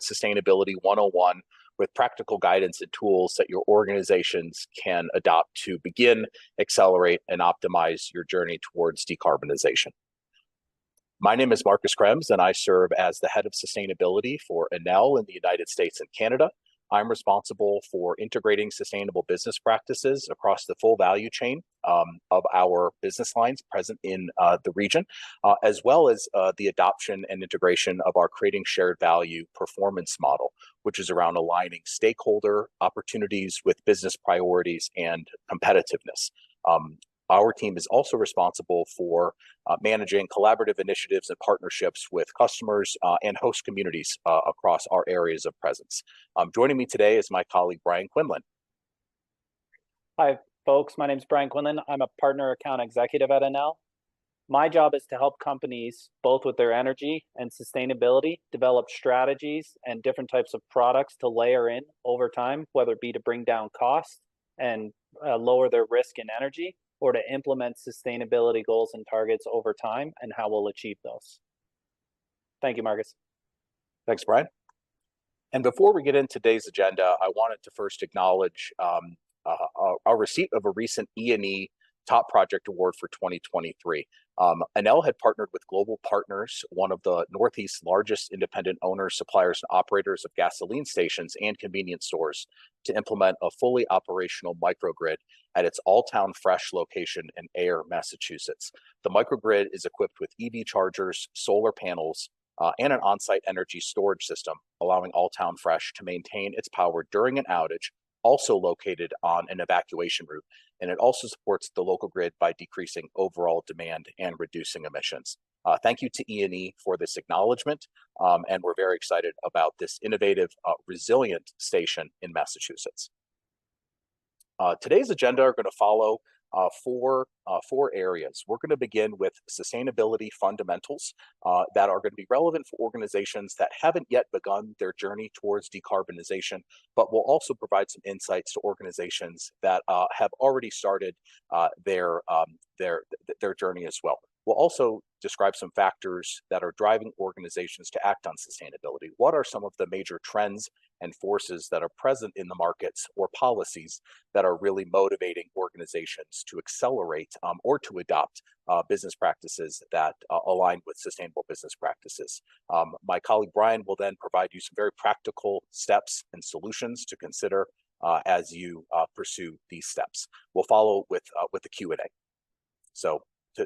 Sustainability 101 with practical guidance and tools that your organizations can adopt to begin, accelerate, and optimize your journey towards decarbonization. My name is Marcus Krems, and I serve as the head of sustainability for Enel in the United States and Canada. I'm responsible for integrating sustainable business practices across the full value chain of our business lines present in the region, as well as the adoption and integration of our creating shared value performance model, which is around aligning stakeholder opportunities with business priorities and competitiveness. Our team is also responsible for managing collaborative initiatives and partnerships with customers and host communities across our areas of presence. Joining me today is my colleague, Brian Quinlan. Hi, folks. My name is Brian Quinlan. I'm a partner account executive at Enel. My job is to help companies, both with their energy and sustainability, develop strategies and different types of products to layer in over time, whether it be to bring down costs and lower their risk in energy, or to implement sustainability goals and targets over time and how we'll achieve those. Thank you, Marcus. Thanks, Brian. And before we get into today's agenda, I wanted to first acknowledge our receipt of a recent E+E Top Project Award for 2023. Enel had partnered with Global Partners, one of the Northeast's largest independent owners, suppliers, and operators of gasoline stations and convenience stores, to implement a fully operational microgrid at its Alltown Fresh location in Ayer, Massachusetts. The microgrid is equipped with EV chargers, solar panels, and an on-site energy storage system, allowing Alltown Fresh to maintain its power during an outage, also located on an evacuation route. And it also supports the local grid by decreasing overall demand and reducing emissions. Thank you to E+E for this acknowledgement, and we're very excited about this innovative, resilient station in Massachusetts. Today's agenda are going to follow four areas. We're going to begin with sustainability fundamentals that are going to be relevant for organizations that haven't yet begun their journey towards decarbonization, but will also provide some insights to organizations that have already started their journey as well. We'll also describe some factors that are driving organizations to act on sustainability. What are some of the major trends and forces that are present in the markets or policies that are really motivating organizations to accelerate or to adopt business practices that align with sustainable business practices? My colleague Brian will then provide you some very practical steps and solutions to consider as you pursue these steps. We'll follow with the Q&A. So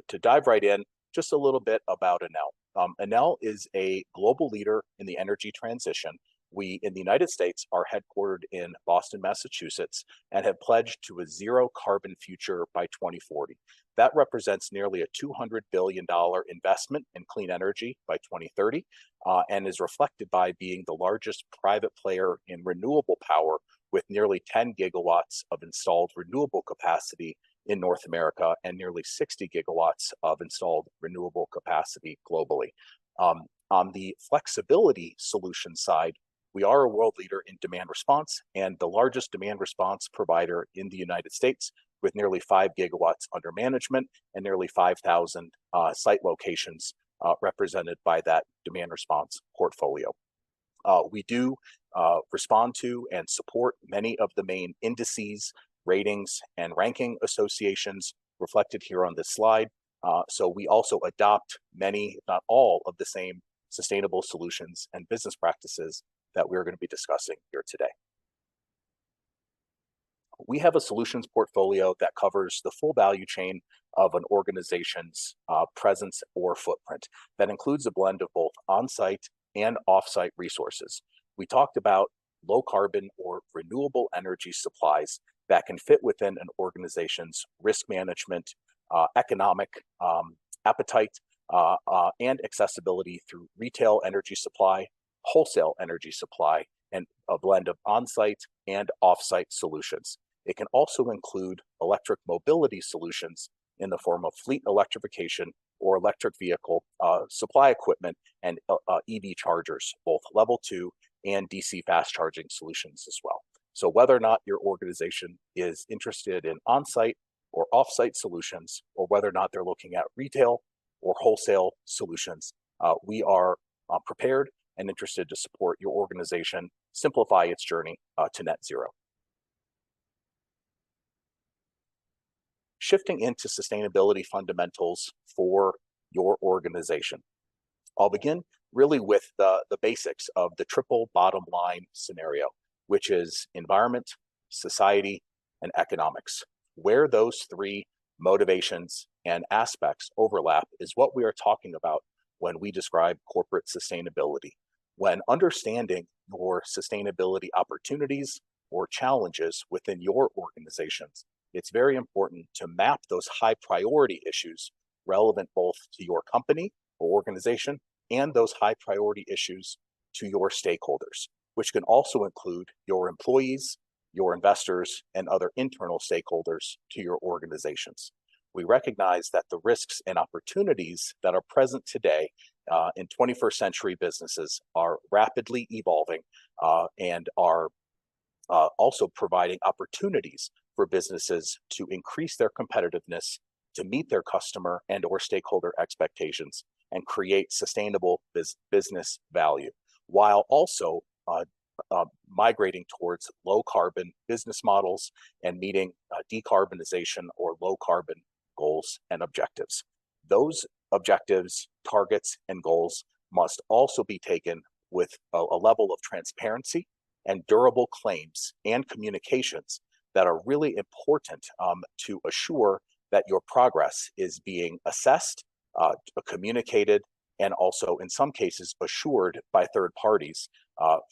to dive right in, just a little bit about Enel. Enel is a global leader in the energy transition. We, in the United States, are headquartered in Boston, Massachusetts, and have pledged to a zero carbon future by 2040. That represents nearly a $200 billion investment in clean energy by 2030, and is reflected by being the largest private player in renewable power, with nearly 10 gigawatts of installed renewable capacity in North America and nearly 60 gigawatts of installed renewable capacity globally. On the flexibility solution side, we are a world leader in demand response and the largest demand response provider in the United States, with nearly 5 gigawatts under management and nearly 5,000 site locations represented by that demand response portfolio. We do respond to and support many of the main indices, ratings, and ranking associations reflected here on this slide. So we also adopt many, if not all, of the same sustainable solutions and business practices that we're going to be discussing here today. We have a solutions portfolio that covers the full value chain of an organization's presence or footprint. That includes a blend of both on-site and off-site resources. We talked about low carbon or renewable energy supplies that can fit within an organization's risk management, economic appetite, and accessibility through retail energy supply, wholesale energy supply, and a blend of on-site and off-site solutions. It can also include electric mobility solutions in the form of fleet electrification or electric vehicle supply equipment and EV chargers, both level 2 and DC fast charging solutions as well. So whether or not your organization is interested in on-site or off-site solutions, or whether or not they're looking at retail or wholesale solutions, we are prepared and interested to support your organization simplify its journey to net zero. Shifting into sustainability fundamentals for your organization. I'll begin really with the basics of the triple bottom line scenario, which is environment, society, and economics. Where those three motivations and aspects overlap is what we are talking about when we describe corporate sustainability. When understanding your sustainability opportunities or challenges within your organizations, it's very important to map those high priority issues relevant both to your company or organization and those high priority issues to your stakeholders, which can also include your employees, your investors, and other internal stakeholders to your organizations. We recognize that the risks and opportunities that are present today in 21st century businesses are rapidly evolving and are also providing opportunities for businesses to increase their competitiveness, to meet their customer and or stakeholder expectations, and create sustainable business value, while also migrating towards low carbon business models and meeting decarbonization or low carbon goals and objectives. Those objectives, targets, and goals must also be taken with a level of transparency and durable claims and communications that are really important to assure that your progress is being assessed, communicated, and also in some cases assured by third parties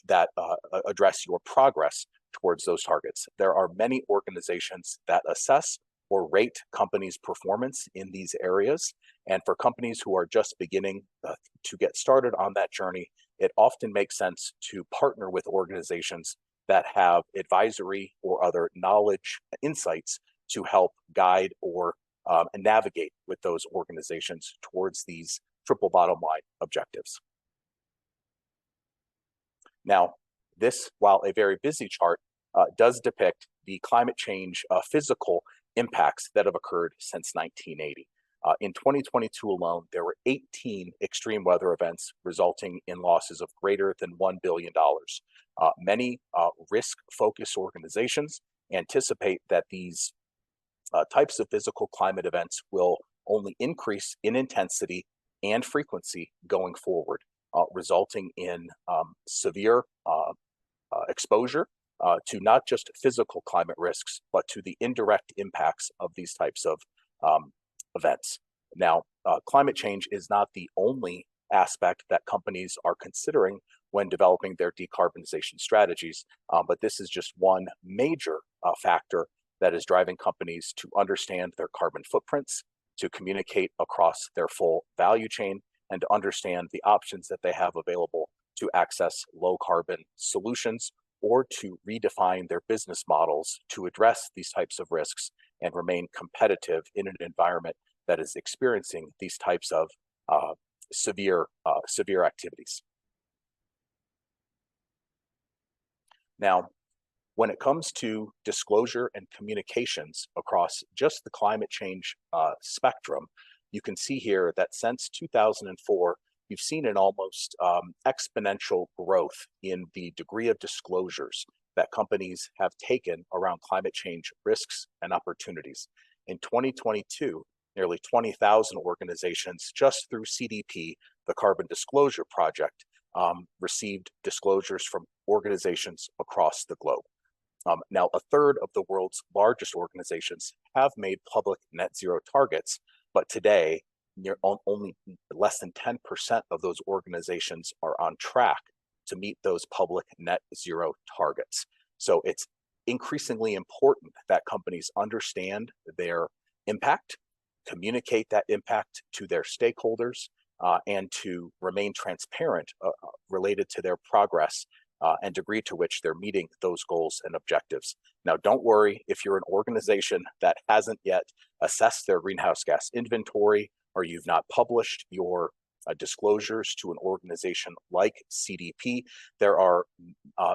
that address your progress towards those targets. There are many organizations that assess or rate companies' performance in these areas. And for companies who are just beginning to get started on that journey, it often makes sense to partner with organizations that have advisory or other knowledge insights to help guide or navigate with those organizations towards these triple bottom line objectives. Now, this, while a very busy chart, does depict the climate change physical impacts that have occurred since 1980. In 2022 alone, there were 18 extreme weather events resulting in losses of greater than $1 billion. Many risk-focused organizations anticipate that these types of physical climate events will only increase in intensity and frequency going forward, resulting in severe exposure to not just physical climate risks, but to the indirect impacts of these types of events. Now, climate change is not the only aspect that companies are considering when developing their decarbonization strategies, but this is just one major factor that is driving companies to understand their carbon footprints, to communicate across their full value chain, and to understand the options that they have available to access low carbon solutions or to redefine their business models to address these types of risks and remain competitive in an environment that is experiencing these types of severe activities. Now, when it comes to disclosure and communications across just the climate change spectrum, you can see here that since 2004, you've seen an almost exponential growth in the degree of disclosures that companies have taken around climate change risks and opportunities. In 2022, nearly 20,000 organizations just through CDP, the Carbon Disclosure Project, received disclosures from organizations across the globe. Now, a third of the world's largest organizations have made public net zero targets, but today, only less than 10% of those organizations are on track to meet those public net zero targets. So it's increasingly important that companies understand their impact, communicate that impact to their stakeholders, and to remain transparent related to their progress and degree to which they're meeting those goals and objectives. Now, don't worry if you're an organization that hasn't yet assessed their greenhouse gas inventory, or you've not published your disclosures to an organization like CDP. There are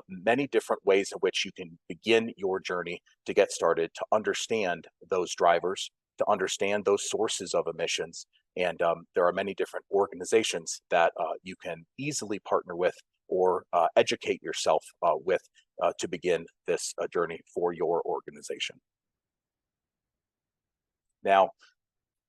many different ways in which you can begin your journey to get started to understand those drivers, to understand those sources of emissions, And there are many different organizations that you can easily partner with or educate yourself with to begin this journey for your organization. Now,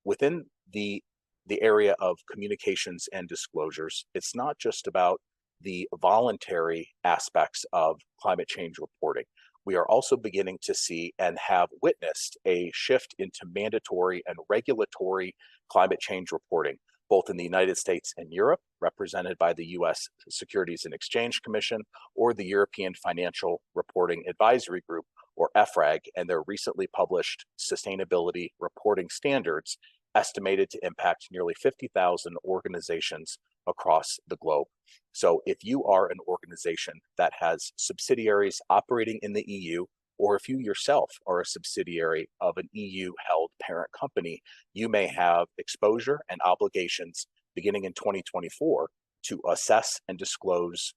within the area of communications and disclosures, it's not just about the voluntary aspects of climate change reporting. We are also beginning to see and have witnessed a shift into mandatory and regulatory climate change reporting, both in the United States and Europe, represented by the US Securities and Exchange Commission, or the European Financial Reporting Advisory Group, or EFRAG, and their recently published sustainability reporting standards estimated to impact nearly 50,000 organizations across the globe. So if you are an organization that has subsidiaries operating in the EU, or if you yourself are a subsidiary of an EU-held parent company, you may have exposure and obligations beginning in 2024 to assess and disclose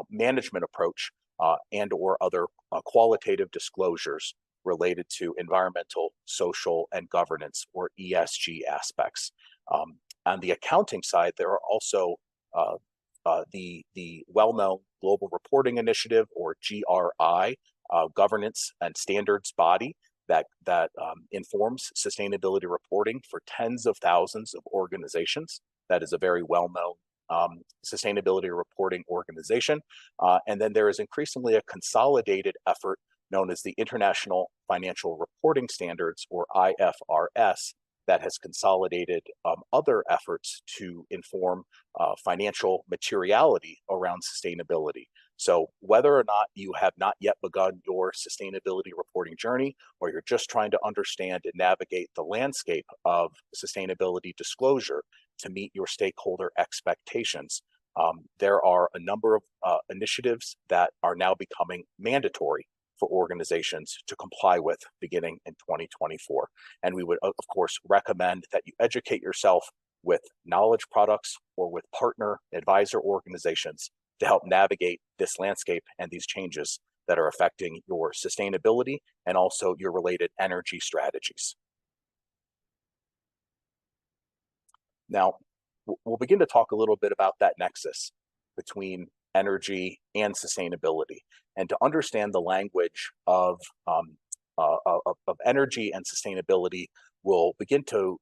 management approach and or other qualitative disclosures related to environmental, social, and governance, or ESG aspects. On the accounting side, there are also the well-known Global Reporting Initiative, or GRI, governance and standards body that informs sustainability reporting for tens of thousands of organizations. That is a very well-known sustainability reporting organization. And then there is increasingly a consolidated effort known as the International Financial Reporting Standards, or IFRS, that has consolidated other efforts to inform financial materiality around sustainability. So whether or not you have not yet begun your sustainability reporting journey, or you're just trying to understand and navigate the landscape of sustainability disclosure to meet your stakeholder expectations, there are a number of initiatives that are now becoming mandatory for organizations to comply with beginning in 2024. And we would, of course, recommend that you educate yourself with knowledge products or with partner advisor organizations to help navigate this landscape and these changes that are affecting your sustainability and also your related energy strategies. Now, we'll begin to talk a little bit about that nexus between energy and sustainability. And to understand the language of energy and sustainability, we'll begin to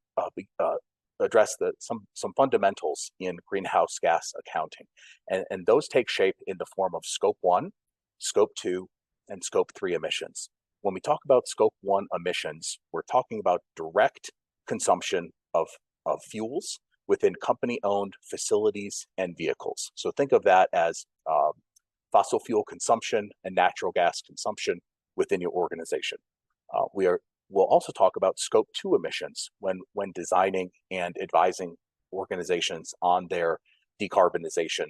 address some fundamentals in greenhouse gas accounting. And those take shape in the form of Scope 1, Scope 2, and Scope 3 emissions. When we talk about Scope 1 emissions, we're talking about direct consumption of fuels within company-owned facilities and vehicles. So think of that as fossil fuel consumption and natural gas consumption within your organization. We'll also talk about Scope 2 emissions when designing and advising organizations on their decarbonization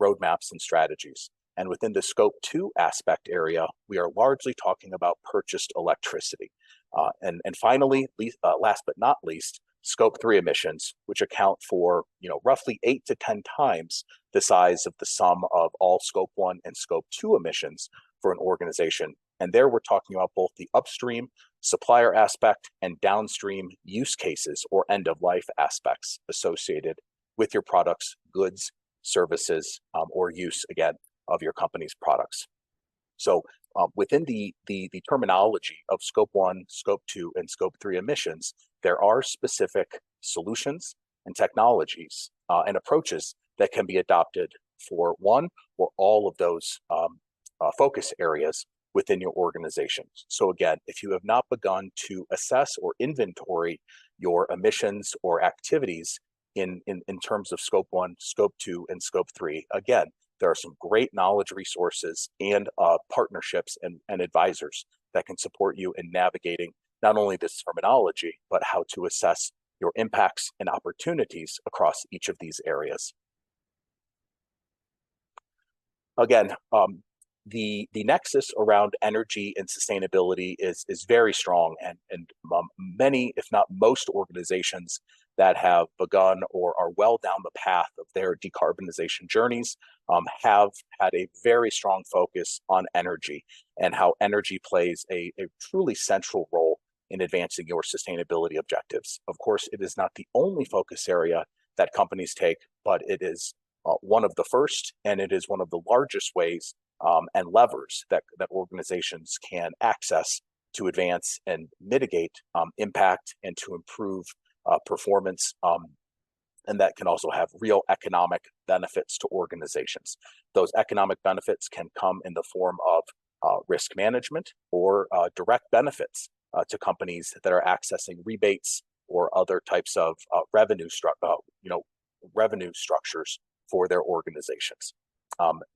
roadmaps and strategies. And within the Scope 2 aspect area, we are largely talking about purchased electricity. And finally, last but not least, Scope 3 emissions, which account for roughly 8 to 10 times the size of the sum of all Scope 1 and Scope 2 emissions for an organization. And there we're talking about both the upstream supplier aspect and downstream use cases or end-of-life aspects associated with your products, goods, services, or use, again, of your company's products. So within the terminology of Scope 1, Scope 2, and Scope 3 emissions, there are specific solutions and technologies and approaches that can be adopted for one or all of those focus areas within your organization. So again, if you have not begun to assess or inventory your emissions or activities in terms of Scope 1, Scope 2, and Scope 3, again, there are some great knowledge resources and partnerships and advisors that can support you in navigating not only this terminology, but how to assess your impacts and opportunities across each of these areas. Again, the nexus around energy and sustainability is very strong, and many, if not most, organizations that have begun or are well down the path of their decarbonization journeys have had a very strong focus on energy and how energy plays a truly central role in advancing your sustainability objectives. Of course, it is not the only focus area that companies take, but it is one of the first, and it is one of the largest ways and levers that organizations can access to advance and mitigate impact and to improve performance, and that can also have real economic benefits to organizations. Those economic benefits can come in the form of risk management or direct benefits to companies that are accessing rebates or other types of revenue structures for their organizations.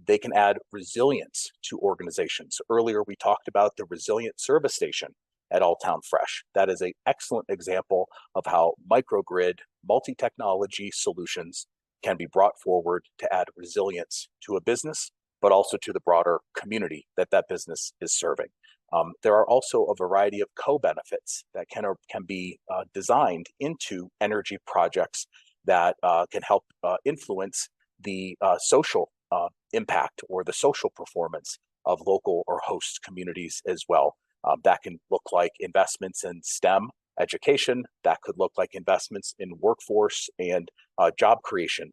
They can add resilience to organizations. Earlier, we talked about the resilient service station at Alltown Fresh. That is an excellent example of how microgrid, multi-technology solutions can be brought forward to add resilience to a business, but also to the broader community that business is serving. There are also a variety of co-benefits that can be designed into energy projects that can help influence the social impact or the social performance of local or host communities as well. That can look like investments in STEM education. That could look like investments in workforce and job creation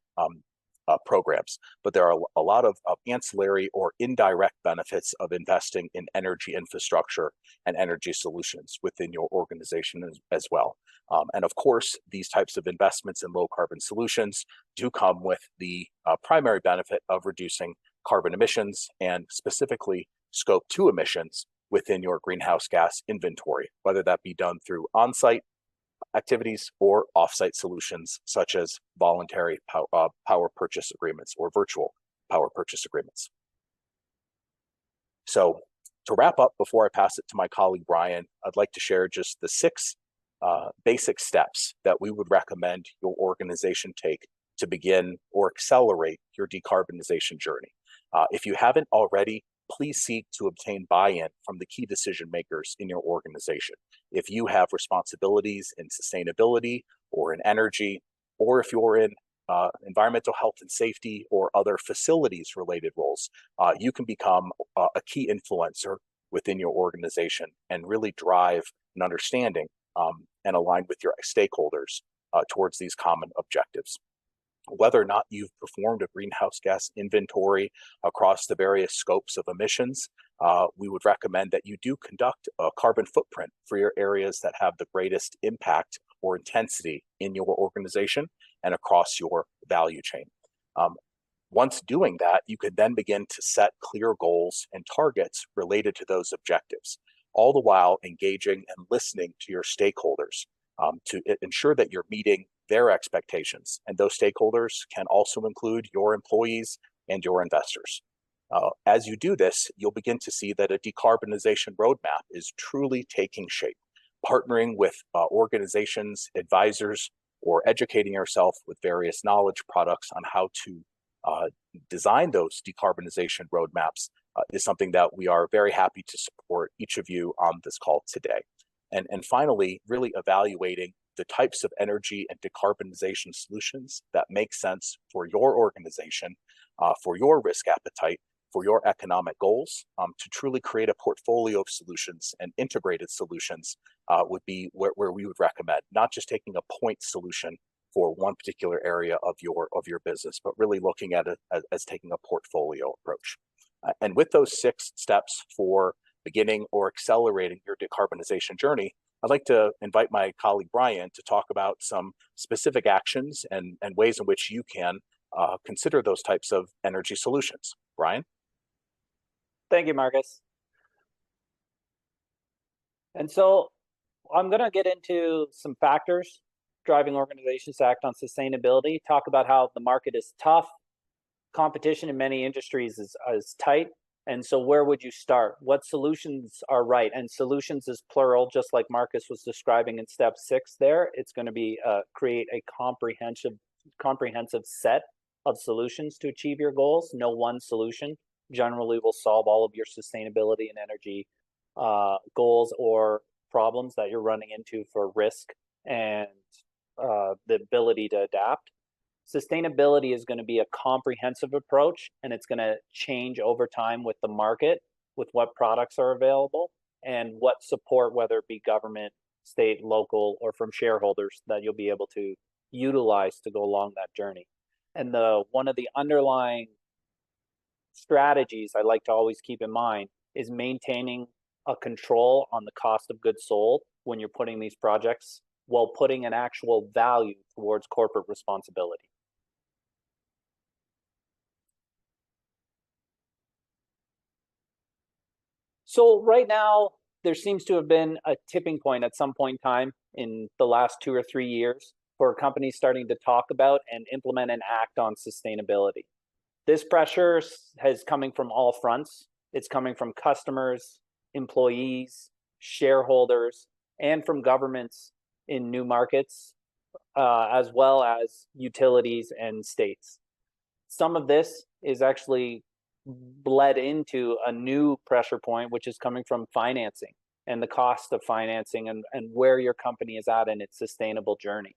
programs. But there are a lot of ancillary or indirect benefits of investing in energy infrastructure and energy solutions within your organization as well. And of course, these types of investments in low carbon solutions do come with the primary benefit of reducing carbon emissions and specifically Scope 2 emissions within your greenhouse gas inventory, whether that be done through on-site activities or off-site solutions such as voluntary power purchase agreements or virtual power purchase agreements. So to wrap up, before I pass it to my colleague Brian, I'd like to share just the 6 basic steps that we would recommend your organization take to begin or accelerate your decarbonization journey. If you haven't already, please seek to obtain buy-in from the key decision makers in your organization. If you have responsibilities in sustainability or in energy, or if you're in environmental health and safety or other facilities related roles, you can become a key influencer within your organization and really drive an understanding and align with your stakeholders towards these common objectives. Whether or not you've performed a greenhouse gas inventory across the various scopes of emissions, we would recommend that you do conduct a carbon footprint for your areas that have the greatest impact or intensity in your organization and across your value chain. Once doing that, you can then begin to set clear goals and targets related to those objectives, all the while engaging and listening to your stakeholders to ensure that you're meeting their expectations. And those stakeholders can also include your employees and your investors. As you do this, you'll begin to see that a decarbonization roadmap is truly taking shape. Partnering with organizations, advisors, or educating yourself with various knowledge products on how to design those decarbonization roadmaps is something that we are very happy to support each of you on this call today. And finally, really evaluating the types of energy and decarbonization solutions that make sense for your organization, for your risk appetite, for your economic goals, to truly create a portfolio of solutions and integrated solutions would be where we would recommend, not just taking a point solution for one particular area of your business, but really looking at it as taking a portfolio approach. And with those 6 steps for beginning or accelerating your decarbonization journey, I'd like to invite my colleague Brian to talk about some specific actions and ways in which you can consider those types of energy solutions. Brian? Thank you, Marcus. And so I'm going to get into some factors driving organizations to act on sustainability, talk about how the market is tough, competition in many industries is tight. And so where would you start? What solutions are right? And solutions is plural, just like Marcus was describing in step 6 there. It's going to be create a comprehensive set of solutions to achieve your goals. No one solution generally will solve all of your sustainability and energy goals or problems that you're running into for risk and the ability to adapt. Sustainability is going to be a comprehensive approach, and it's going to change over time with the market, with what products are available, and what support, whether it be government, state, local, or from shareholders that you'll be able to utilize to go along that journey. And one of the underlying strategies I like to always keep in mind is maintaining a control on the cost of goods sold when you're putting these projects, while putting an actual value towards corporate responsibility. So right now, there seems to have been a tipping point at some point in time in the last 2 or 3 years for companies starting to talk about and implement and act on sustainability. This pressure is coming from all fronts. It's coming from customers, employees, shareholders, and from governments in new markets, as well as utilities and states. Some of this is actually bled into a new pressure point, which is coming from financing and the cost of financing and where your company is at in its sustainable journey.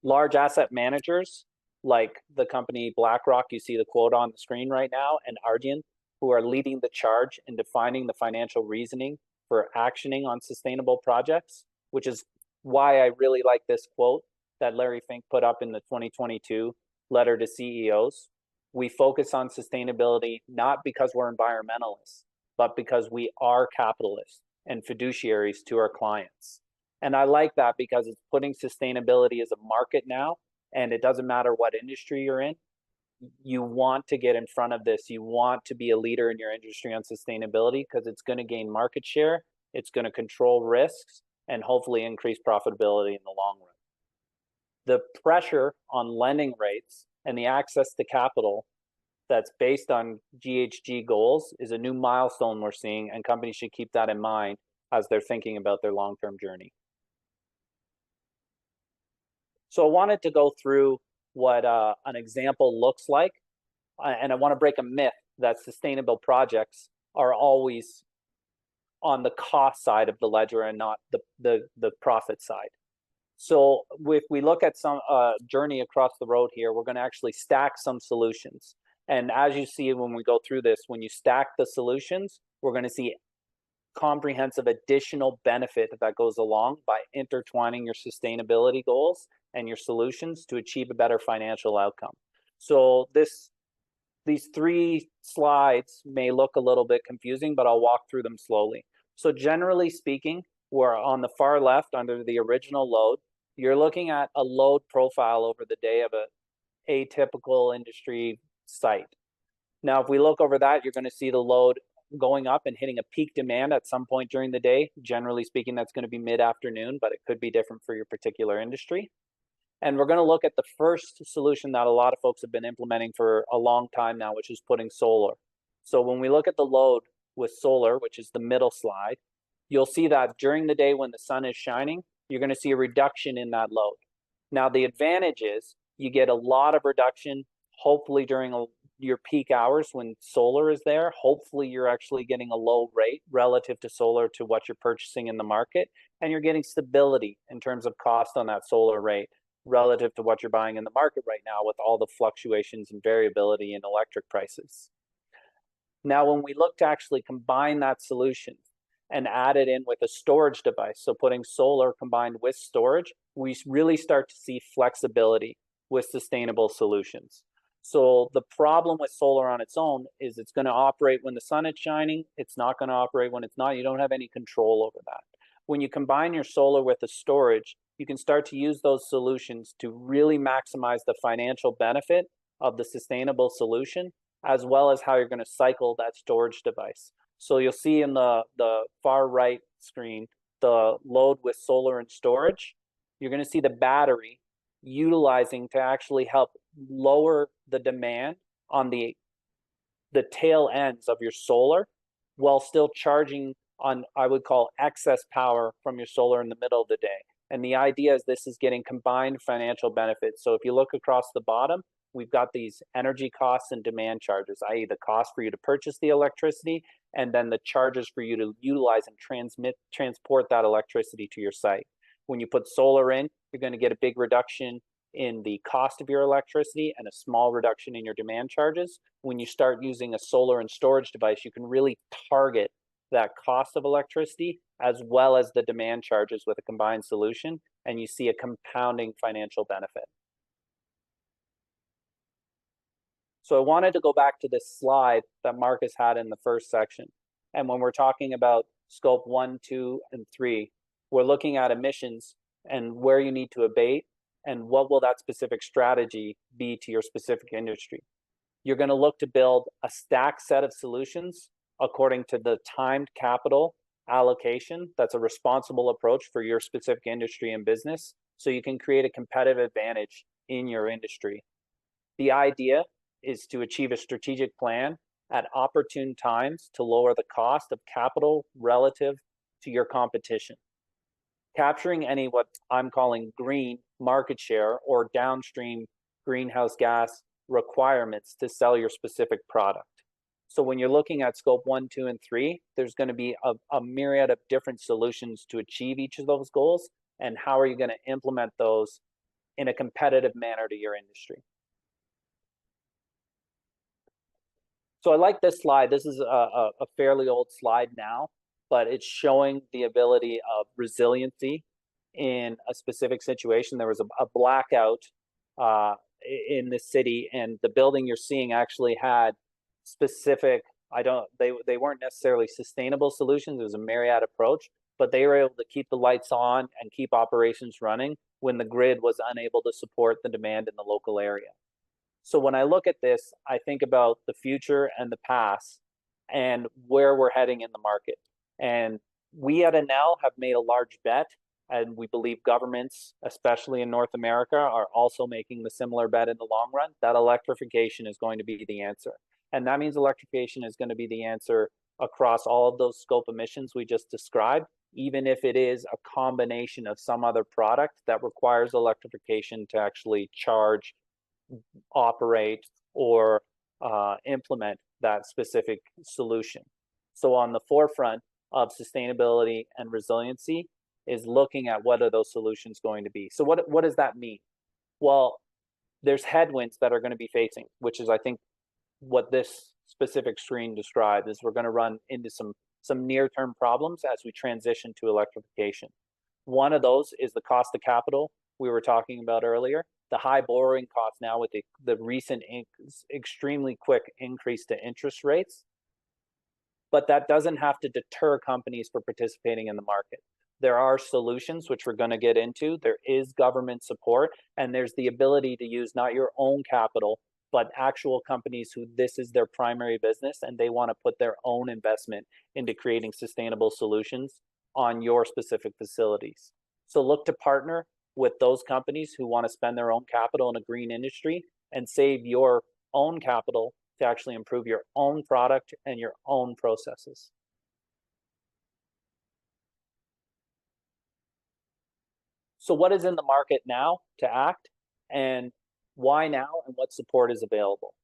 Large asset managers like the company BlackRock, you see the quote on the screen right now, and Ardian, who are leading the charge in defining the financial reasoning for actioning on sustainable projects, which is why I really like this quote that Larry Fink put up in the 2022 letter to CEOs. We focus on sustainability not because we're environmentalists, but because we are capitalists and fiduciaries to our clients. And I like that because it's putting sustainability as a market now, and it doesn't matter what industry you're in. You want to get in front of this. You want to be a leader in your industry on sustainability because it's going to gain market share, it's going to control risks, and hopefully increase profitability in the long run. The pressure on lending rates and the access to capital that's based on GHG goals is a new milestone we're seeing, and companies should keep that in mind as they're thinking about their long-term journey. So I wanted to go through what an example looks like, and I want to break a myth that sustainable projects are always on the cost side of the ledger and not the profit side. So if we look at some journey across the road here, we're going to actually stack some solutions. And as you see when we go through this, when you stack the solutions, we're going to see comprehensive additional benefit that goes along by intertwining your sustainability goals and your solutions to achieve a better financial outcome. So these 3 slides may look a little bit confusing, but I'll walk through them slowly. So generally speaking, we're on the far left under the original load. You're looking at a load profile over the day of a atypical industry site. Now, if we look over that, you're going to see the load going up and hitting a peak demand at some point during the day. Generally speaking, that's going to be mid-afternoon, but it could be different for your particular industry. And we're going to look at the first solution that a lot of folks have been implementing for a long time now, which is putting solar. So when we look at the load with solar, which is the middle slide, you'll see that during the day when the sun is shining, you're going to see a reduction in that load. Now, the advantage is you get a lot of reduction, hopefully during your peak hours when solar is there. Hopefully you're actually getting a low rate relative to solar to what you're purchasing in the market, and you're getting stability in terms of cost on that solar rate relative to what you're buying in the market right now with all the fluctuations and variability in electric prices. Now, when we look to actually combine that solution and add it in with a storage device, so putting solar combined with storage, we really start to see flexibility with sustainable solutions. So the problem with solar on its own is it's going to operate when the sun is shining. It's not going to operate when it's not. You don't have any control over that. When you combine your solar with the storage, you can start to use those solutions to really maximize the financial benefit of the sustainable solution, as well as how you're going to cycle that storage device. So you'll see in the far right screen, the load with solar and storage. You're going to see the battery utilizing to actually help lower the demand on the tail ends of your solar while still charging on, I would call, excess power from your solar in the middle of the day. And the idea is this is getting combined financial benefits. So if you look across the bottom, we've got these energy costs and demand charges, i.e. the cost for you to purchase the electricity, and then the charges for you to utilize and transport that electricity to your site. When you put solar in, you're going to get a big reduction in the cost of your electricity and a small reduction in your demand charges. When you start using a solar and storage device, you can really target that cost of electricity as well as the demand charges with a combined solution, and you see a compounding financial benefit. So I wanted to go back to this slide that Marcus had in the first section. And when we're talking about scope 1, 2, and 3, we're looking at emissions and where you need to abate and what will that specific strategy be to your specific industry. You're going to look to build a stacked set of solutions according to the timed capital allocation. That's a responsible approach for your specific industry and business, so you can create a competitive advantage in your industry. The idea is to achieve a strategic plan at opportune times to lower the cost of capital relative to your competition. Capturing any what I'm calling green market share or downstream greenhouse gas requirements to sell your specific product. So when you're looking at scope 1, 2, and 3, there's going to be a myriad of different solutions to achieve each of those goals, and how are you going to implement those in a competitive manner to your industry. So I like this slide. This is a fairly old slide now, but it's showing the ability of resiliency in a specific situation. There was a blackout in the city, and the building you're seeing actually had specific, they weren't necessarily sustainable solutions. It was a myriad approach, but they were able to keep the lights on and keep operations running when the grid was unable to support the demand in the local area. So when I look at this, I think about the future and the past and where we're heading in the market. And we at Enel have made a large bet, and we believe governments, especially in North America, are also making the similar bet in the long run, that electrification is going to be the answer. And that means electrification is going to be the answer across all of those scope emissions we just described, even if it is a combination of some other product that requires electrification to actually charge, operate, or implement that specific solution. So on the forefront of sustainability and resiliency is looking at what are those solutions going to be. So what does that mean? Well, there's headwinds that are going to be facing, which is, I think, what this specific screen describes. Is we're going to run into some near-term problems as we transition to electrification. One of those is the cost of capital we were talking about earlier. The high borrowing costs now with the recent extremely quick increase to interest rates. But that doesn't have to deter companies from participating in the market. There are solutions, which we're going to get into. There is government support, and there's the ability to use not your own capital, but actual companies who this is their primary business, and they want to put their own investment into creating sustainable solutions on your specific facilities. So look to partner with those companies who want to spend their own capital in a green industry and save your own capital to actually improve your own product and your own processes. So what is in the market now to act, and why now, and what support is available?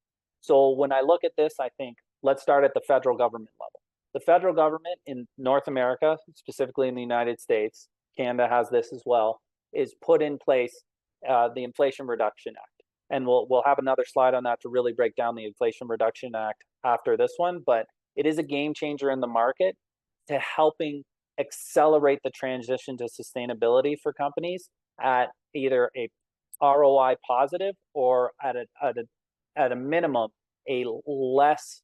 So when I look at this, I think, let's start at the federal government level. The federal government in North America, specifically in the United States, Canada has this as well, is put in place the Inflation Reduction Act. And we'll have another slide on that to really break down the Inflation Reduction Act after this one, but it is a game changer in the market to helping accelerate the transition to sustainability for companies at either a ROI positive or at a minimum, a less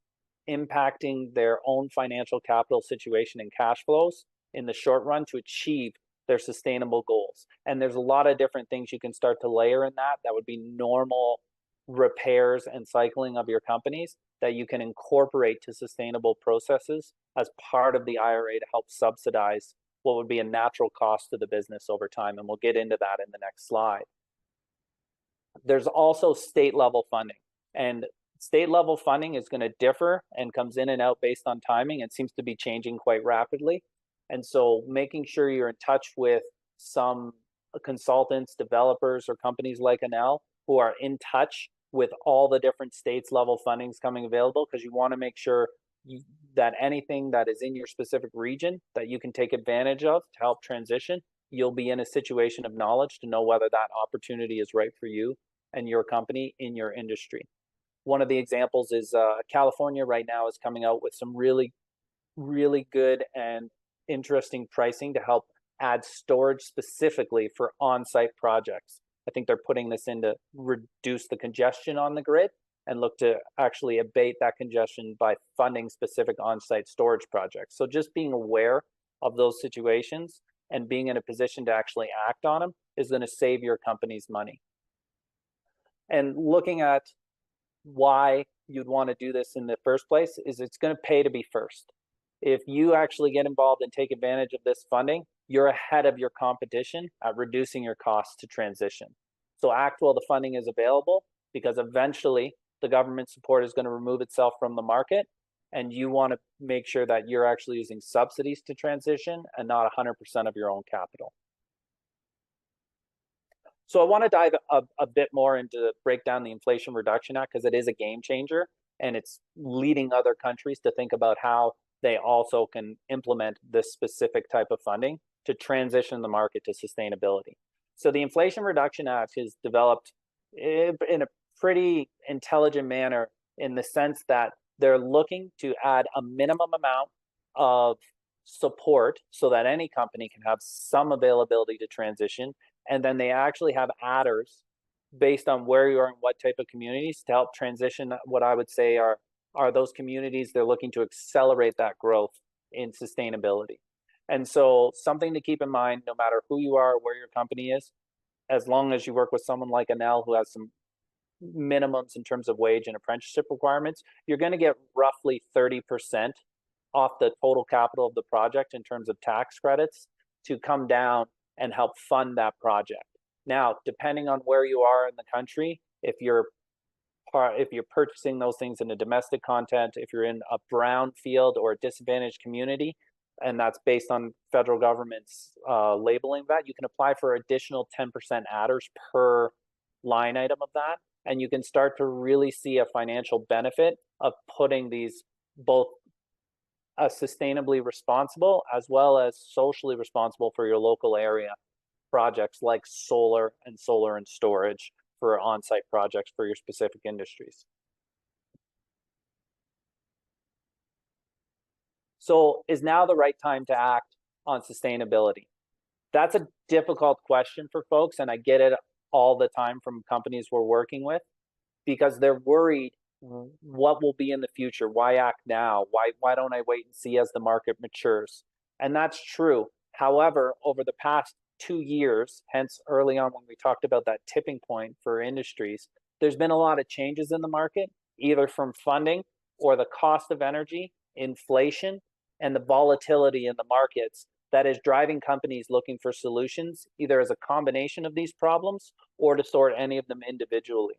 impacting their own financial capital situation and cash flows in the short run to achieve their sustainable goals. And there's a lot of different things you can start to layer in that. That would be normal repairs and cycling of your companies that you can incorporate to sustainable processes as part of the IRA to help subsidize what would be a natural cost to the business over time. And we'll get into that in the next slide. There's also state level funding, and state level funding is going to differ and comes in and out based on timing. It seems to be changing quite rapidly. And so making sure you're in touch with some consultants, developers, or companies like Enel who are in touch with all the different states level fundings coming available, because you want to make sure that anything that is in your specific region that you can take advantage of to help transition, you'll be in a situation of knowledge to know whether that opportunity is right for you and your company in your industry. One of the examples is California right now is coming out with some really really good and interesting pricing to help add storage specifically for on-site projects. I think they're putting this in to reduce the congestion on the grid and look to actually abate that congestion by funding specific on-site storage projects. So just being aware of those situations and being in a position to actually act on them is going to save your company's money. And looking at why you'd want to do this in the first place is it's going to pay to be first. If you actually get involved and take advantage of this funding, you're ahead of your competition at reducing your costs to transition. So act while the funding is available, because eventually the government support is going to remove itself from the market, and you want to make sure that you're actually using subsidies to transition and not 100% of your own capital. So I want to dive a bit more into break down the Inflation Reduction Act, because it is a game changer and it's leading other countries to think about how they also can implement this specific type of funding to transition the market to sustainability. So the Inflation Reduction Act is developed in a pretty intelligent manner, in the sense that they're looking to add a minimum amount of support so that any company can have some availability to transition. And then they actually have adders based on where you are and what type of communities to help transition. What I would say are those communities they're looking to accelerate that growth in sustainability. And so something to keep in mind, no matter who you are, where your company is, as long as you work with someone like Enel who has some minimums in terms of wage and apprenticeship requirements, you're going to get roughly 30% off the total capital of the project in terms of tax credits to come down and help fund that project. Now, depending on where you are in the country, if you're purchasing those things in a domestic content, if you're in a brown field or a disadvantaged community, and that's based on federal government's labeling that, you can apply for additional 10% adders per line item of that. And you can start to really see a financial benefit of putting these both sustainably responsible as well as socially responsible for your local area projects like solar and storage for on-site projects for your specific industries. So is now the right time to act on sustainability? That's a difficult question for folks, and I get it all the time from companies we're working with, because they're worried what will be in the future. Why act now? Why don't I wait and see as the market matures? And that's true. However, over the past 2 years, hence early on when we talked about that tipping point for industries, there's been a lot of changes in the market, either from funding or the cost of energy, inflation, and the volatility in the markets that is driving companies looking for solutions, either as a combination of these problems or to sort any of them individually.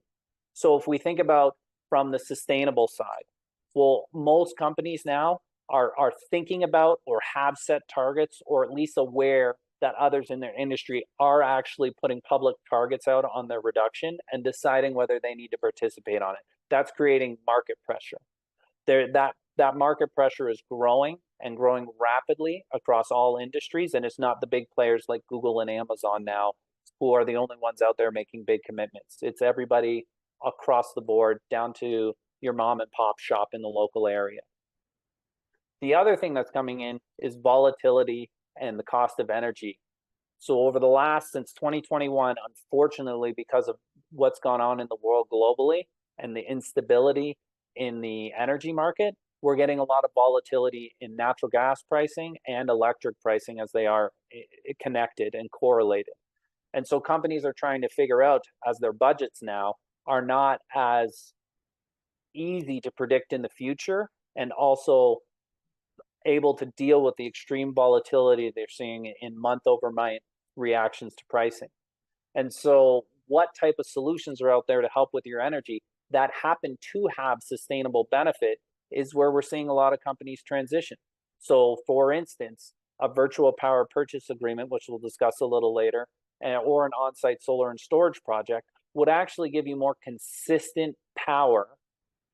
So if we think about from the sustainable side, well, most companies now are thinking about or have set targets, or at least aware that others in their industry are actually putting public targets out on their reduction and deciding whether they need to participate on it. That's creating market pressure. That market pressure is growing and growing rapidly across all industries, and it's not the big players like Google and Amazon now who are the only ones out there making big commitments. It's everybody across the board, down to your mom and pop shop in the local area. The other thing that's coming in is volatility and the cost of energy. So over the last, since 2021, unfortunately, because of what's gone on in the world globally and the instability in the energy market, we're getting a lot of volatility in natural gas pricing and electric pricing as they are connected and correlated. And so companies are trying to figure out, as their budgets now are not as easy to predict in the future, and also able to deal with the extreme volatility they're seeing in month-over-month reactions to pricing. And so what type of solutions are out there to help with your energy that happen to have sustainable benefit is where we're seeing a lot of companies transition. So for instance, a virtual power purchase agreement, which we'll discuss a little later, or an on-site solar and storage project would actually give you more consistent power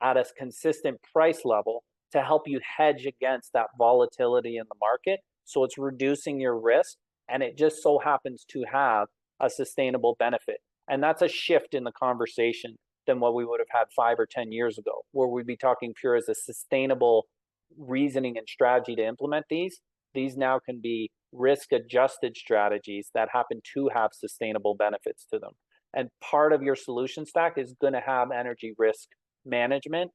at a consistent price level to help you hedge against that volatility in the market. So it's reducing your risk, and it just so happens to have a sustainable benefit. And that's a shift in the conversation than what we would have had 5 or 10 years ago, where we'd be talking pure as a sustainable reasoning and strategy to implement these now can be risk-adjusted strategies that happen to have sustainable benefits to them. And part of your solution stack is going to have energy risk management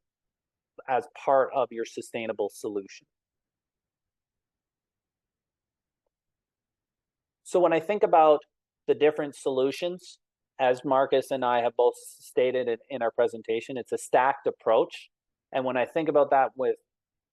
as part of your sustainable solution. So when I think about the different solutions, as Marcus and I have both stated in our presentation, it's a stacked approach. And when I think about that with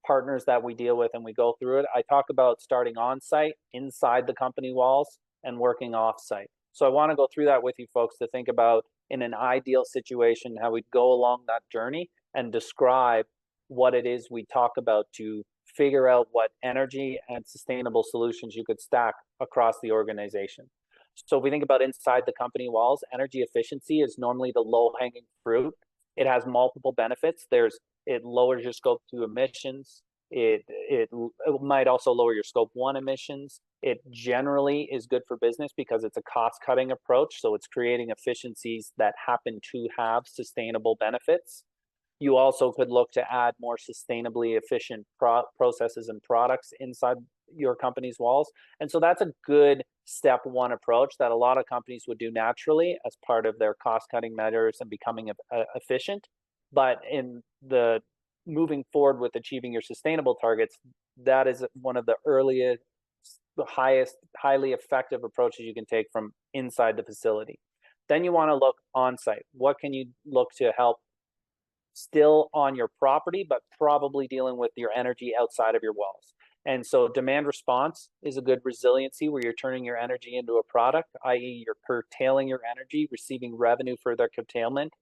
partners that we deal with and we go through it, I talk about starting on-site, inside the company walls, and working off-site. So I want to go through that with you folks to think about, in an ideal situation, how we'd go along that journey and describe what it is we talk about to figure out what energy and sustainable solutions you could stack across the organization. So if we think about inside the company walls, energy efficiency is normally the low-hanging fruit. It has multiple benefits. It lowers your scope 2 emissions. It might also lower your scope 1 emissions. It generally is good for business because it's a cost-cutting approach. So it's creating efficiencies that happen to have sustainable benefits. You also could look to add more sustainably efficient processes and products inside your company's walls. And so that's a good step one approach that a lot of companies would do naturally as part of their cost-cutting measures and becoming efficient. But in the moving forward with achieving your sustainable targets, that is one of the earliest, the highly effective approaches you can take from inside the facility. Then you want to look on-site. What can you look to help still on your property, but probably dealing with your energy outside of your walls? And so demand response is a good resiliency where you're turning your energy into a product, i.e. you're curtailing your energy, receiving revenue for their curtailment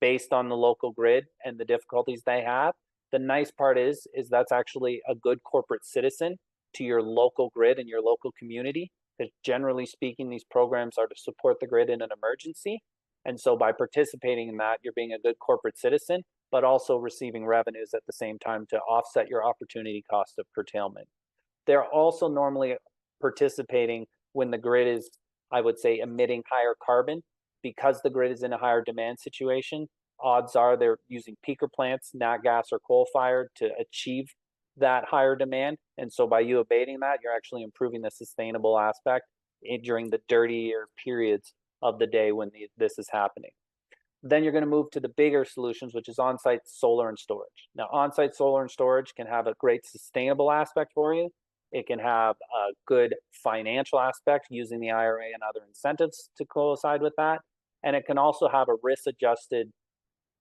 based on the local grid and the difficulties they have. The nice part is that's actually a good corporate citizen to your local grid and your local community, because generally speaking, these programs are to support the grid in an emergency. And so by participating in that, you're being a good corporate citizen, but also receiving revenues at the same time to offset your opportunity cost of curtailment. They're also normally participating when the grid is, I would say, emitting higher carbon. Because the grid is in a higher demand situation, odds are they're using peaker plants, nat gas or coal-fired, to achieve that higher demand. And so by you abating that, you're actually improving the sustainable aspect during the dirtier periods of the day when this is happening. Then you're going to move to the bigger solutions, which is on-site solar and storage. Now, on-site solar and storage can have a great sustainable aspect for you. It can have a good financial aspect using the IRA and other incentives to coincide with that. And it can also have a risk-adjusted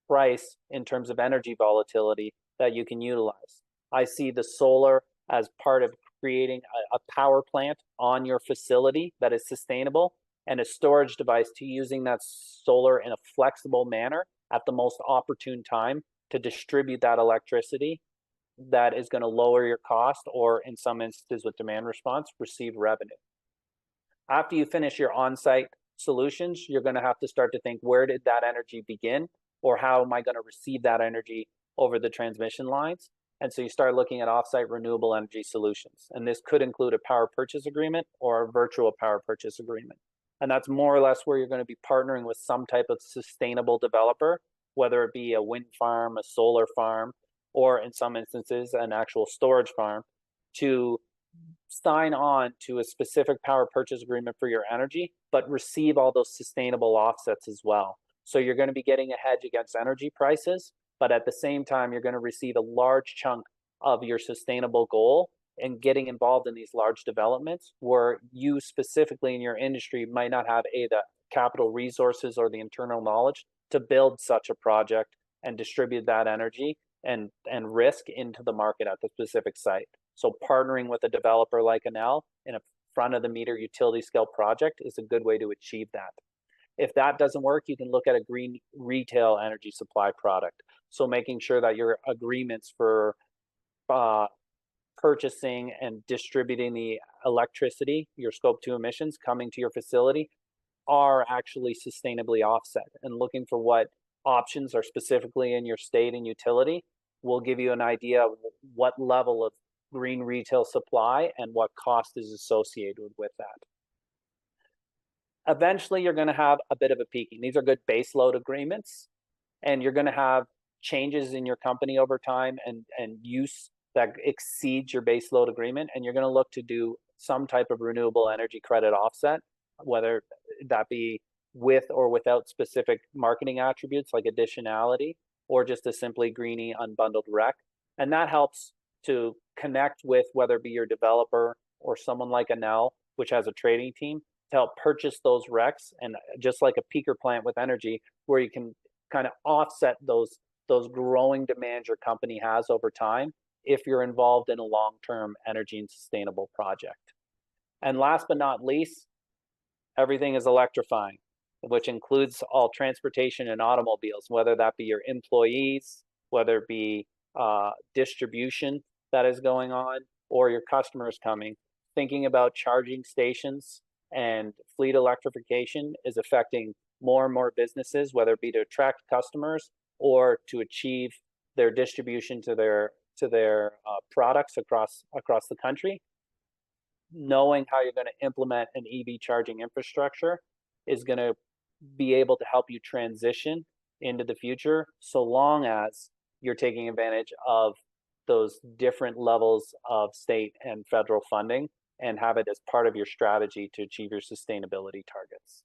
price in terms of energy volatility that you can utilize. I see the solar as part of creating a power plant on your facility that is sustainable, and a storage device to using that solar in a flexible manner at the most opportune time to distribute that electricity that is going to lower your cost, or in some instances with demand response, receive revenue. After you finish your on-site solutions, you're going to have to start to think, where did that energy begin, or how am I going to receive that energy over the transmission lines? And so you start looking at off-site renewable energy solutions. And this could include a power purchase agreement or a virtual power purchase agreement. And that's more or less where you're going to be partnering with some type of sustainable developer, whether it be a wind farm, a solar farm, or in some instances, an actual storage farm, to sign on to a specific power purchase agreement for your energy, but receive all those sustainable offsets as well. So you're going to be getting a hedge against energy prices, but at the same time, you're going to receive a large chunk of your sustainable goal, and getting involved in these large developments where you specifically in your industry might not have the capital resources or the internal knowledge to build such a project and distribute that energy and risk into the market at the specific site. So partnering with a developer like Enel in a front of the meter utility scale project is a good way to achieve that. If that doesn't work, you can look at a green retail energy supply product. So making sure that your agreements for purchasing and distributing the electricity, your scope 2 emissions coming to your facility, are actually sustainably offset, and looking for what options are specifically in your state and utility will give you an idea of what level of green retail supply and what cost is associated with that. Eventually, you're going to have a bit of a peaking. These are good base load agreements, and you're going to have changes in your company over time and use that exceeds your base load agreement, and you're going to look to do some type of renewable energy credit offset, whether that be with or without specific marketing attributes like additionality, or just a simply greeny unbundled rec. And that helps to connect with whether it be your developer or someone like Enel, which has a trading team, to help purchase those recs. And just like a peaker plant with energy, where you can kind of offset those growing demands your company has over time if you're involved in a long-term energy and sustainable project. And last but not least, everything is electrifying, which includes all transportation and automobiles, whether that be your employees, whether it be distribution that is going on, or your customers coming. Thinking about charging stations and fleet electrification is affecting more and more businesses, whether it be to attract customers or to achieve their distribution to their products across the country. Knowing how you're going to implement an EV charging infrastructure is going to be able to help you transition into the future, so long as you're taking advantage of those different levels of state and federal funding and have it as part of your strategy to achieve your sustainability targets.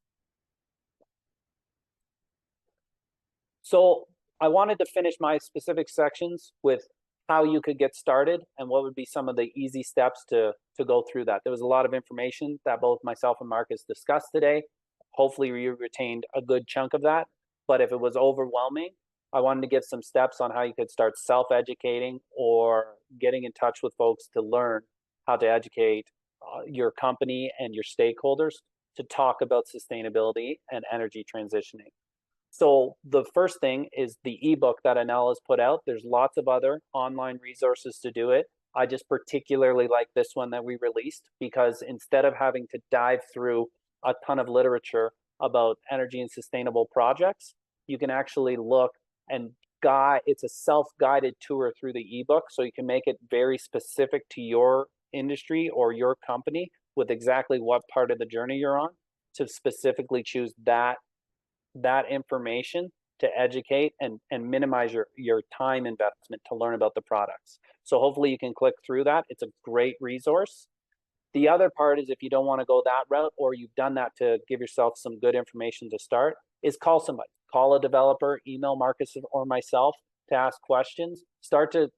So I wanted to finish my specific sections with how you could get started and what would be some of the easy steps to go through that. There was a lot of information that both myself and Marcus discussed today. Hopefully you retained a good chunk of that, but if it was overwhelming, I wanted to give some steps on how you could start self-educating or getting in touch with folks to learn how to educate your company and your stakeholders to talk about sustainability and energy transitioning. So the first thing is the ebook that Enel has put out. There's lots of other online resources to do it. I just particularly like this one that we released because instead of having to dive through a ton of literature about energy and sustainable projects, you can actually look and guide. It's a self-guided tour through the ebook, so you can make it very specific to your industry or your company with exactly what part of the journey you're on to specifically choose that information to educate and minimize your time investment to learn about the products. So hopefully you can click through that. It's a great resource. The other part is if you don't want to go that route or you've done that to give yourself some good information to start, is call somebody. Call a developer, email Marcus or myself to ask questions. Start to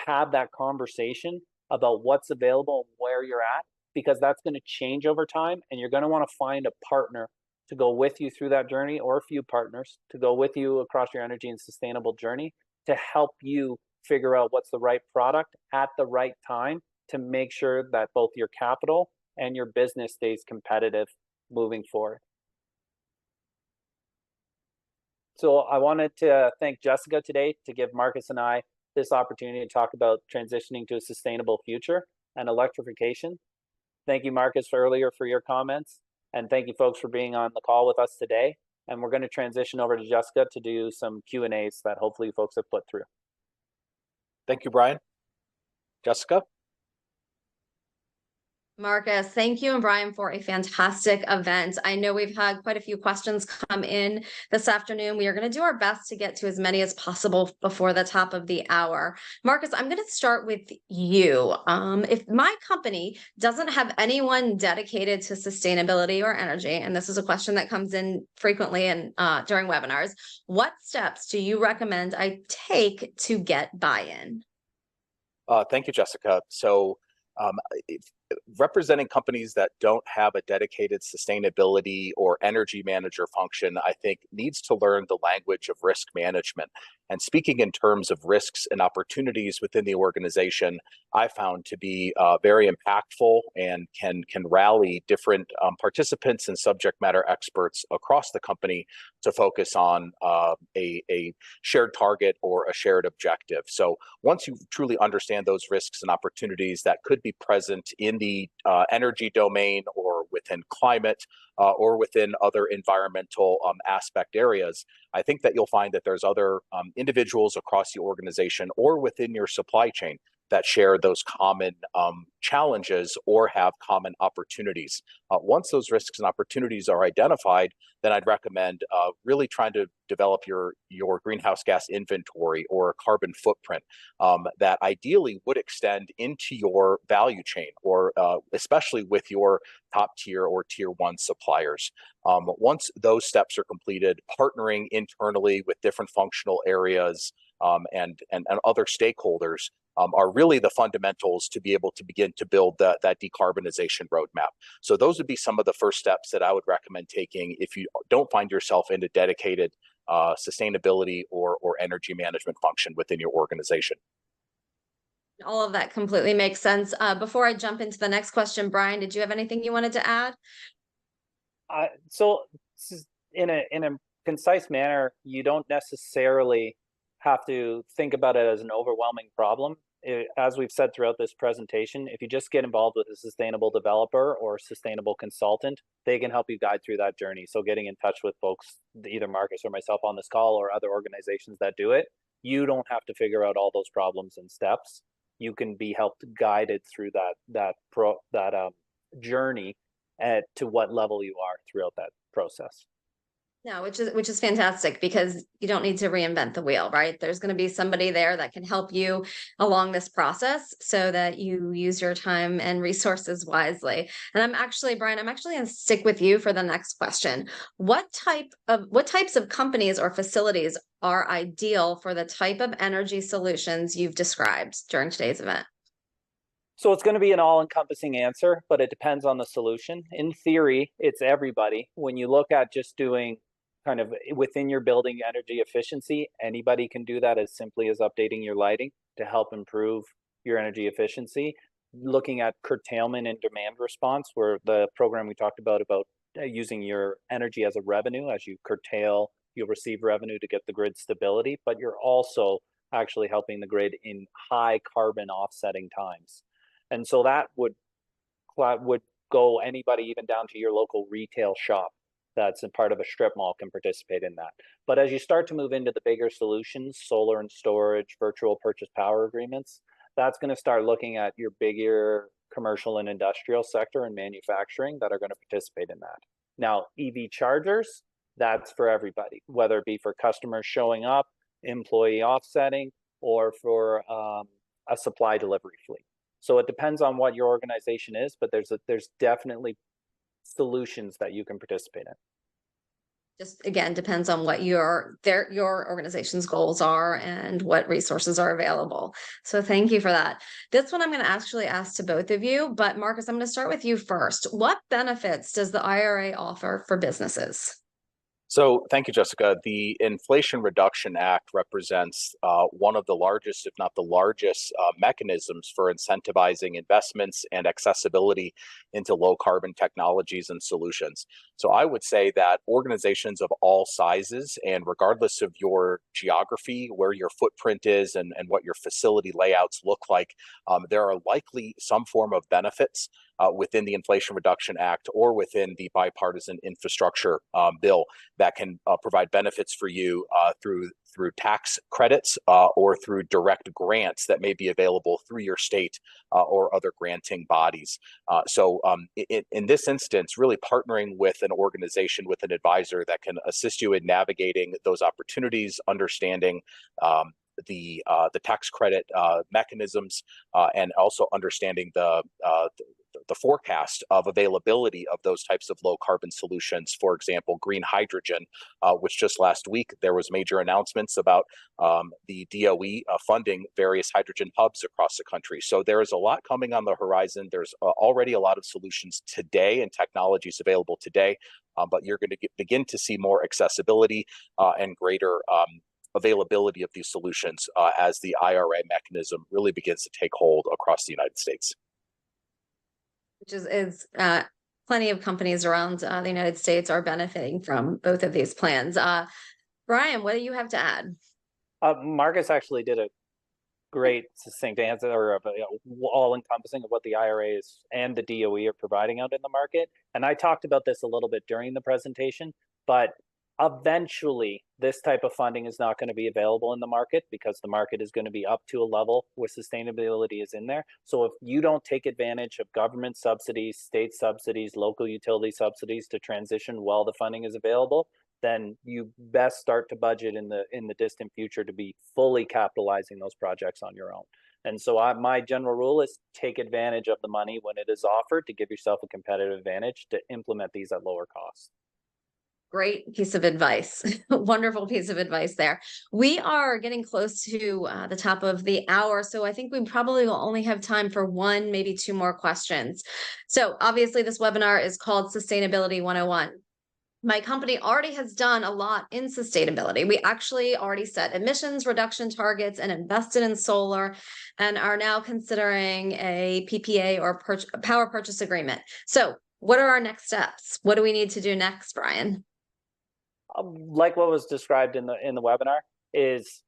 have that conversation about what's available and where you're at, because that's going to change over time and you're going to want to find a partner to go with you through that journey, or a few partners to go with you across your energy and sustainable journey to help you figure out what's the right product at the right time to make sure that both your capital and your business stays competitive moving forward. So I wanted to thank Jessica today to give Marcus and I this opportunity to talk about transitioning to a sustainable future and electrification. Thank you, Marcus, earlier for your comments. And thank you, folks, for being on the call with us today. And we're going to transition over to Jessica to do some Q&As that hopefully folks have put through. Thank you, Brian. Jessica? Marcus, thank you and Brian for a fantastic event. I know we've had quite a few questions come in this afternoon. We are going to do our best to get to as many as possible before the top of the hour. Marcus, I'm going to start with you. If my company doesn't have anyone dedicated to sustainability or energy, and this is a question that comes in frequently and during webinars, what steps do you recommend I take to get buy-in? Thank you, Jessica. So representing companies that don't have a dedicated sustainability or energy manager function, I think needs to learn the language of risk management. And speaking in terms of risks and opportunities within the organization, I found to be very impactful and can rally different participants and subject matter experts across the company to focus on a shared target or a shared objective. So once you truly understand those risks and opportunities that could be present in the energy domain or within climate or within other environmental aspect areas, I think that you'll find that there's other individuals across the organization or within your supply chain that share those common challenges or have common opportunities. Once those risks and opportunities are identified, then I'd recommend really trying to develop your greenhouse gas inventory or carbon footprint that ideally would extend into your value chain, or especially with your top tier or tier one suppliers. Once those steps are completed, partnering internally with different functional areas and other stakeholders are really the fundamentals to be able to begin to build that decarbonization roadmap. So those would be some of the first steps that I would recommend taking if you don't find yourself in a dedicated sustainability or energy management function within your organization. All of that completely makes sense. Before I jump into the next question, Brian, did you have anything you wanted to add? So in a concise manner, you don't necessarily have to think about it as an overwhelming problem. As we've said throughout this presentation, if you just get involved with a sustainable developer or sustainable consultant, they can help you guide through that journey. So getting in touch with folks, either Marcus or myself on this call or other organizations that do it, you don't have to figure out all those problems and steps. You can be helped guided through that journey to what level you are throughout that process. No, which is fantastic, because you don't need to reinvent the wheel, right? There's going to be somebody there that can help you along this process so that you use your time and resources wisely. And Brian, I'm actually going to stick with you for the next question. What types of companies or facilities are ideal for the type of energy solutions you've described during today's event? So it's going to be an all-encompassing answer, but it depends on the solution. In theory, it's everybody. When you look at just doing kind of within your building energy efficiency, anybody can do that as simply as updating your lighting to help improve your energy efficiency. Looking at curtailment and demand response, where the program we talked about using your energy as a revenue, as you curtail, you'll receive revenue to get the grid stability, but you're also actually helping the grid in high carbon offsetting times. And so that would go anybody, even down to your local retail shop that's a part of a strip mall, can participate in that. But as you start to move into the bigger solutions, solar and storage, virtual purchase power agreements, that's going to start looking at your bigger commercial and industrial sector and manufacturing that are going to participate in that. Now, EV chargers, that's for everybody, whether it be for customers showing up, employee offsetting, or for a supply delivery fleet. So it depends on what your organization is, but there's definitely solutions that you can participate in. Just again, depends on what your organization's goals are and what resources are available. So thank you for that. This one I'm going to actually ask to both of you, but Marcus, I'm going to start with you first. What benefits does the IRA offer for businesses? So thank you, Jessica. The Inflation Reduction Act represents one of the largest, if not the largest, mechanisms for incentivizing investments and accessibility into low carbon technologies and solutions. So I would say that organizations of all sizes, and regardless of your geography, where your footprint is, and what your facility layouts look like, there are likely some form of benefits within the Inflation Reduction Act or within the bipartisan infrastructure bill that can provide benefits for you through tax credits or through direct grants that may be available through your state or other granting bodies. So in this instance, really partnering with an organization, with an advisor that can assist you in navigating those opportunities, understanding the tax credit mechanisms, and also understanding the forecast of availability of those types of low carbon solutions. For example, green hydrogen, which just last week there was major announcements about the DOE funding various hydrogen hubs across the country. So there is a lot coming on the horizon. There's already a lot of solutions today and technologies available today, but you're going to begin to see more accessibility and greater availability of these solutions as the IRA mechanism really begins to take hold across the United States. Which is plenty of companies around the United States are benefiting from both of these plans. Brian, what do you have to add? Marcus actually did a great succinct answer, or all-encompassing of what the IRA is and the DOE are providing out in the market. And I talked about this a little bit during the presentation, but Eventually, this type of funding is not going to be available in the market because the market is going to be up to a level where sustainability is in there. So if you don't take advantage of government subsidies, state subsidies, local utility subsidies to transition while the funding is available, then you best start to budget in the distant future to be fully capitalizing those projects on your own. And so my general rule is take advantage of the money when it is offered to give yourself a competitive advantage to implement these at lower cost. Great piece of advice. Wonderful piece of advice there. We are getting close to the top of the hour, so I think we probably will only have time for one, maybe two more questions. So obviously this webinar is called Sustainability 101. My company already has done a lot in sustainability. We actually already set emissions reduction targets and invested in solar and are now considering a PPA or power purchase agreement. So what are our next steps? What do we need to do next, Brian? Like what was described in the webinar, is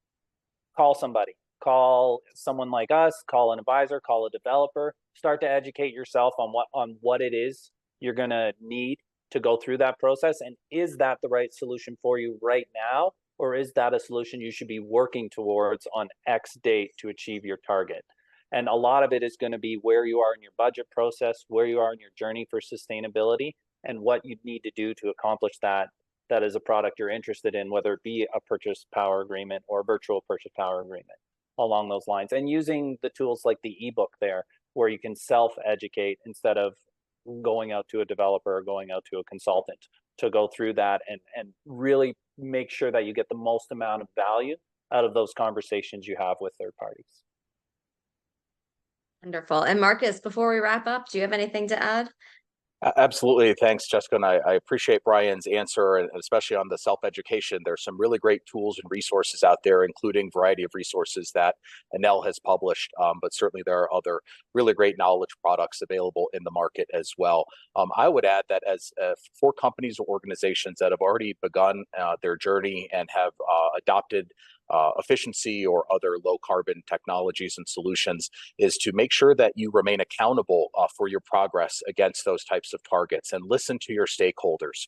call somebody, call someone like us, call an advisor, call a developer, start to educate yourself on what it is you're going to need to go through that process. And is that the right solution for you right now? Or is that a solution you should be working towards on X date to achieve your target? And a lot of it is going to be where you are in your budget process, where you are in your journey for sustainability, and what you need to do to accomplish that is a product you're interested in, whether it be a purchase power agreement or a virtual purchase power agreement along those lines. And using the tools like the ebook there, where you can self-educate instead of going out to a developer or going out to a consultant to go through that and really make sure that you get the most amount of value out of those conversations you have with third parties. Wonderful. And Marcus, before we wrap up, do you have anything to add? Absolutely. Thanks, Jessica. And I appreciate Brian's answer, and especially on the self-education. There's some really great tools and resources out there, including a variety of resources that Enel has published, but certainly there are other really great knowledge products available in the market as well. I would add that as for companies or organizations that have already begun their journey and have adopted efficiency or other low carbon technologies and solutions, is to make sure that you remain accountable for your progress against those types of targets and listen to your stakeholders.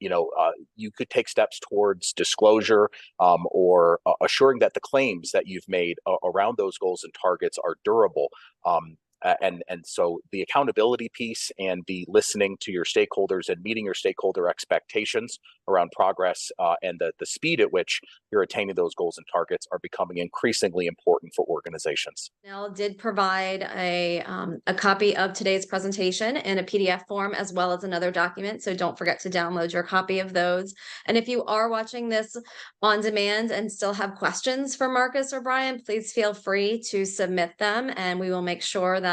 You could take steps towards disclosure or assuring that the claims that you've made around those goals and targets are durable. And so the accountability piece and the listening to your stakeholders and meeting your stakeholder expectations around progress and the speed at which you're attaining those goals and targets are becoming increasingly important for organizations. Enel did provide a copy of today's presentation in a PDF form as well as another document. So don't forget to download your copy of those. And if you are watching this on demand and still have questions for Marcus or Brian, please feel free to submit them and we will make sure that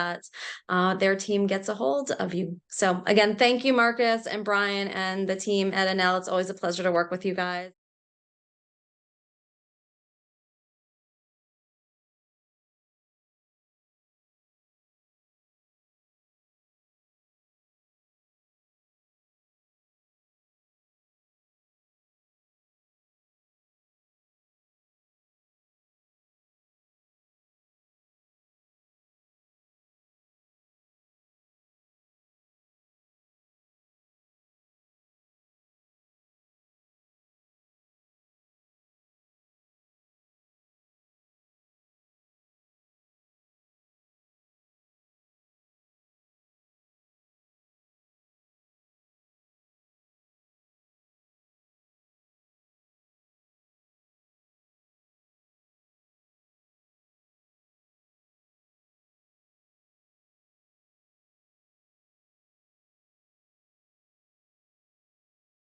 their team gets a hold of you. So again, thank you, Marcus and Brian and the team at Enel. It's always a pleasure to work with you guys.